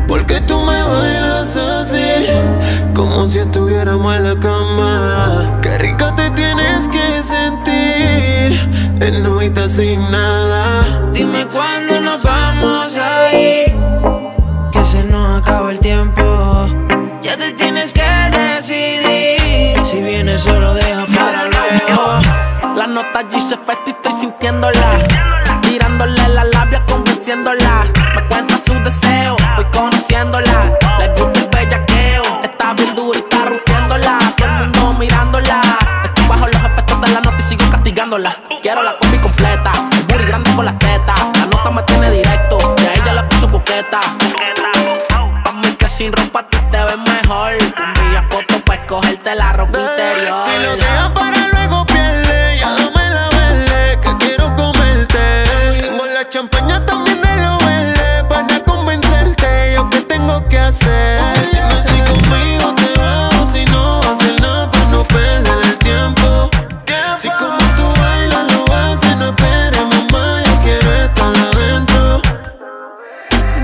Porque tú me bailas así, como si estuviéramos en la cama. Qué rica te tienes que sentir en noche sin nada. Dime cuándo nos vamos a ir, que se nos acaba el tiempo. Ya te tienes que decidir, si vienes solo deja para luego. La nota allí se efecto y estoy sintiéndola, mirándole la labia, convenciéndola. Me cuenta sus deseos, voy conociéndola. Le gusta el bellaqueo, está bien dura y está rompiéndola. Todo el mundo mirándola, estoy bajo los efectos de la nota y sigo castigándola. Quiero la combi completa, el booty grande con las tetas. La nota me tiene directo, y a ella le puso coqueta. Pa' mí que sin ropa tú te ves mejor. Envía fotos pa' escogerte la ropa interior. Si lo dejas para luego pierde, ya dame la verde, que quiero comerte. Tengo la champaña también de lo verde, para convencerte. Yo qué tengo que hacer. Dime si conmigo te vas o si no vas a hacer nada para no perder el tiempo. Si como tú bailas lo haces, no esperes mamá, yo quiero estar adentro.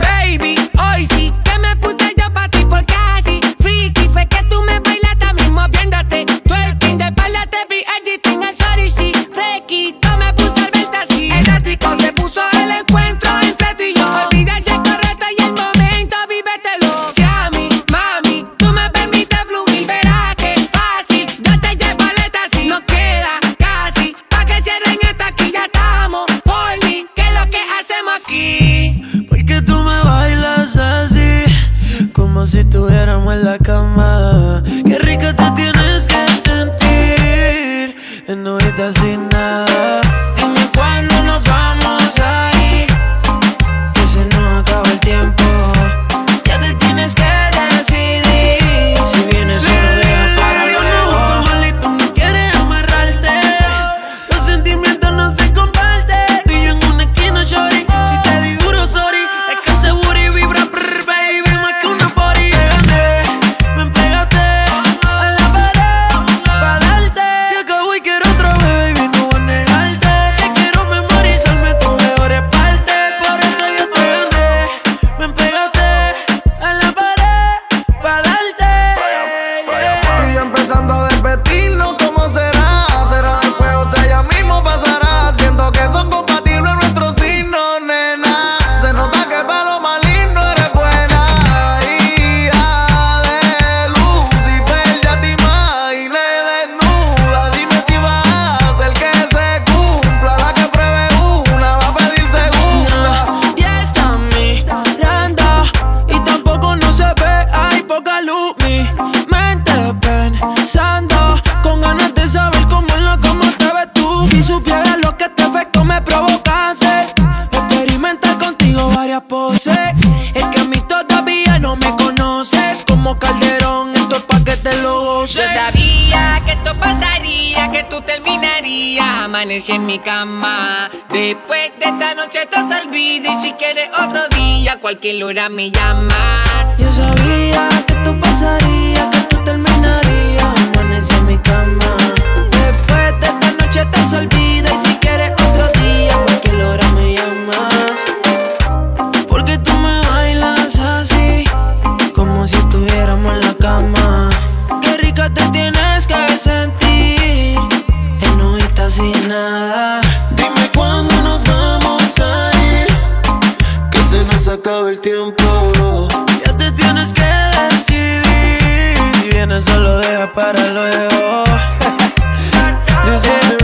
Baby, hoy sí que me puse yo pa' ti porque así freaky fue que tú me bailaste mismo viéndote. Twerking de espalda te vi editing el sorry, sí. Fresquito me puso al verte así. Eléctrico se puso el encuentro entre tú y yo. Olvida ese correcto y el momento, vívetelo. Si a mí, mami, tú me permites fluir, verás que fácil. Yo te llevo al éxtasis, no queda casi. Pa' que cierren esta aquí, ya estamos por mí. ¿Qué es lo que hacemos aquí? Porque tú me bailas así, como si estuviéramos en la cama. Qué rico te tienes que sentir en noche sin nada. Dime cuándo nos vamos a ir, que se nos acaba el tiempo. Ya te tienes que decidir, si vienes solo deja para luego. Malito no quieres amarrarte, los sentimientos no se comparten. Tú y yo en una esquina, shorty, si te digo duro, sorry. Es que ese booty vibra, brr, baby, más que una 40. Me pegaste a la pared pa' darte. Si acabo y quiero otra vez, baby, no voy a negarte. Te quiero memorizarme tus mejores partes, por eso yo te gané. Me pegaste a la pared pa' darte. Y yo empezando a desvestirnos, ¿cómo será? Será después o sea ya mismo pasará. Siento que son compatibles nuestros signos, nena. Se nota que para lo maligno eres buena. Hija de Lucifer, ya te imaginé desnuda. Dime si vas a hacer que se cumpla. La que pruebe una va a pedir segunda. Ya está mirando y tampoco no se ve, hay poca luz. Mi mente pensando, con ganas de saber cómo es lo como te ves tú. Si supieras lo que este efecto me provocaste, experimentar contigo varias poses. Es que a mí todavía no me conoces, como Calderón, esto es pa' que te lo goces. Yo sabía que esto pasaría, que tú terminarías. Amanecí en mi cama, después de esta noche estás olvida. Y si quieres otro día, cualquier hora me llamas. Yo sabía que esto pasaría, que tú terminarías. Amanecí en mi cama, después de esta noche estás olvida. Y si quieres otro día, cualquier hora me llamas. Porque tú me bailas así, como si estuviéramos en la cama. Qué rica te tienes que sentir en noche sin nada. Dime cuándo nos vamos a ir, que se nos acaba el tiempo. Ya te tienes que decidir, si vienes solo deja para luego. This is the